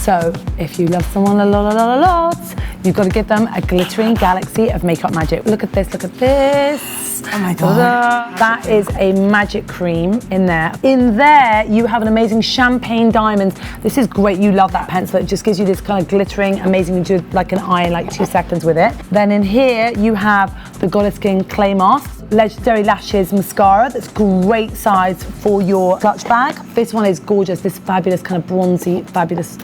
So if you love someone a lot, you've got to give them a glittering galaxy of makeup magic. Look at this, look at this. Oh my God. That is a magic cream in there. In there, you have an amazing champagne diamond. This is great, you love that pencil. It just gives you this kind of glittering, amazing, you do like an eye in like 2 seconds with it. Then in here, you have the Goddess Skin Clay Mask, Legendary Lashes mascara. That's great size for your clutch bag. This one is gorgeous, this fabulous kind of bronzy, fabulous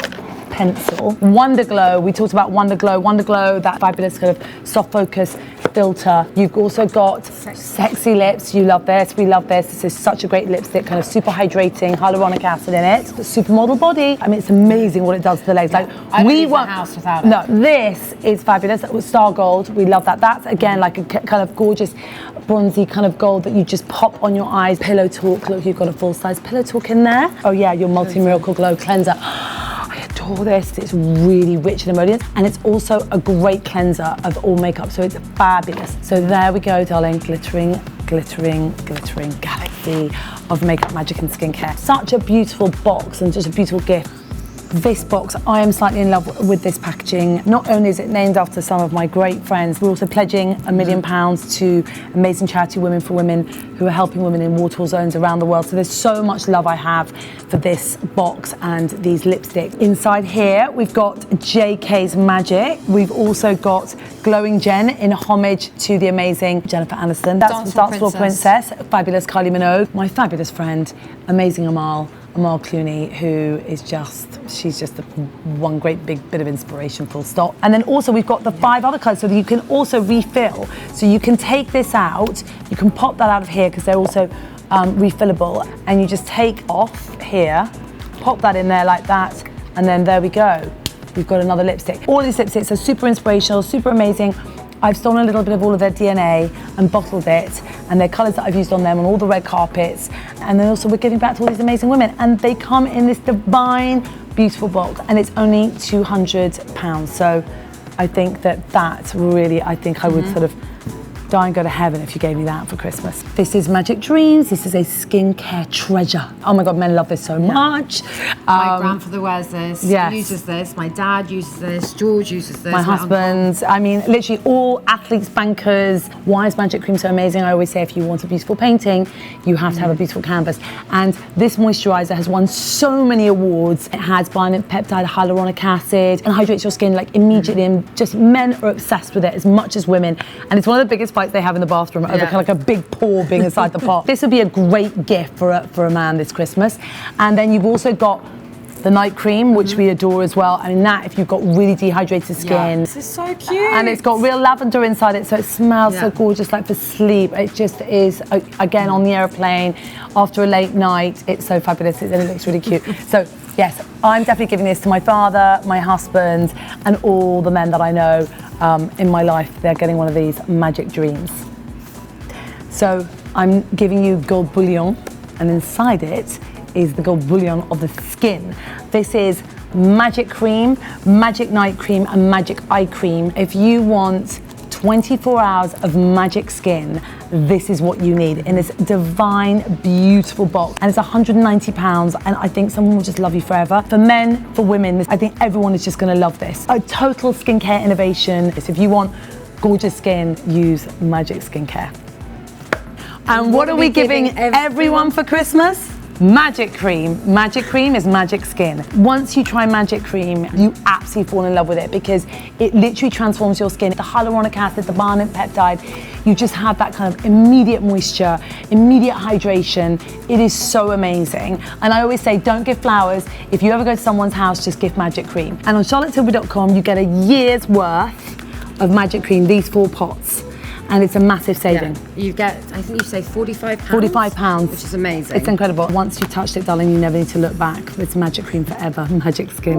pencil. Wonder Glow, we talked about Wonder Glow, that fabulous kind of soft focus filter. You've also got sexy lips. You love this, we love this. This is such a great lipstick, kind of super hydrating, hyaluronic acid in it. Supermodel body. I mean, it's amazing what it does to the legs. Like, I we leave the house without it. No, this is fabulous. Star Gold, we love that. That's again like a kind of gorgeous bronzy kind of gold that you just pop on your eyes. Pillow Talk, look, you've got a full size Pillow Talk in there. Oh yeah, your Multi-Miracle Glow Cleanser. All this, it's really rich and emollient, and it's also a great cleanser of all makeup, so it's fabulous. So there we go, darling, glittering galaxy of makeup magic and skincare. Such a beautiful box and just a beautiful gift. This box, I am slightly in love with this packaging. Not only is it named after some of my great friends, we're also pledging £1 million to amazing charity Women for Women, who are helping women in war-torn zones around the world. So there's so much love I have for this box and these lipsticks. Inside here, we've got JKs Magic. We've also got Glowing Jen in homage to the amazing Jennifer Aniston. That's Dance Floor Princess, fabulous Kylie Minogue. My fabulous friend, amazing Amal Clooney, who is she's just one great big bit of inspiration, full stop. And then also we've got the 5 other colours so that you can also refill. So you can take this out, you can pop that out of here because they're also refillable, and you just take off here, pop that in there like that, and then there we go. We've got another lipstick. All these lipsticks are super inspirational, super amazing. I've stolen a little bit of all of their DNA and bottled it, and their colours that I've used on them on all the red carpets. And then also we're giving back to all these amazing women, and they come in this divine, beautiful box, and it's only £200. So I think that's really, I think I would sort of die and go to heaven if you gave me that for Christmas. This is Magic Dreams. This is a skincare treasure. Oh my God, men love this so much. My grandfather wears this, yes. uses this, my dad uses this, George uses this. My husband, I mean, literally all athletes, bankers. Why is Magic Cream so amazing? I always say if you want a beautiful painting, you have to have a beautiful canvas. And this moisturizer has won so many awards. It has bionic peptide, hyaluronic acid, and hydrates your skin like immediately. And just men are obsessed with it as much as women. And it's one of the biggest fights they have in the bathroom over kind of like a big paw being inside the pot. This would be a great gift for a man this Christmas. And then you've also got the night cream, which we adore as well. I mean, that if you've got really dehydrated skin. This is so cute. And it's got real lavender inside it, so it smells so gorgeous, like for sleep. It just is, again, on the airplane, after a late night, it's so fabulous, and it looks really cute. So, yes, I'm definitely giving this to my father, my husband, and all the men that I know in my life. They're getting one of these Magic Dreams. So, I'm giving you gold bullion, and inside it is the gold bullion of the skin. This is Magic Cream, Magic Night Cream, and Magic Eye Cream. If you want 24 hours of magic skin, this is what you need in this divine, beautiful box. And it's £190, and I think someone will just love you forever. For men, for women, I think everyone is just gonna love this. A total skincare innovation. So if you want gorgeous skin, use Magic Skincare. And what are we giving everyone for Christmas? Magic Cream. Magic Cream is magic skin. Once you try Magic Cream, you absolutely fall in love with it because it literally transforms your skin. The hyaluronic acid, the bionic peptide, you just have that kind of immediate moisture, immediate hydration. It is so amazing. And I always say, don't give flowers. If you ever go to someone's house, just give Magic Cream. And on charlottetilbury.com, you get a year's worth of Magic Cream, these 4 pots. And it's a massive saving. Yeah. You get, I think you say £45. £45. Which is amazing. It's incredible. Once you've touched it, darling, you never need to look back. It's Magic Cream forever, magic skin.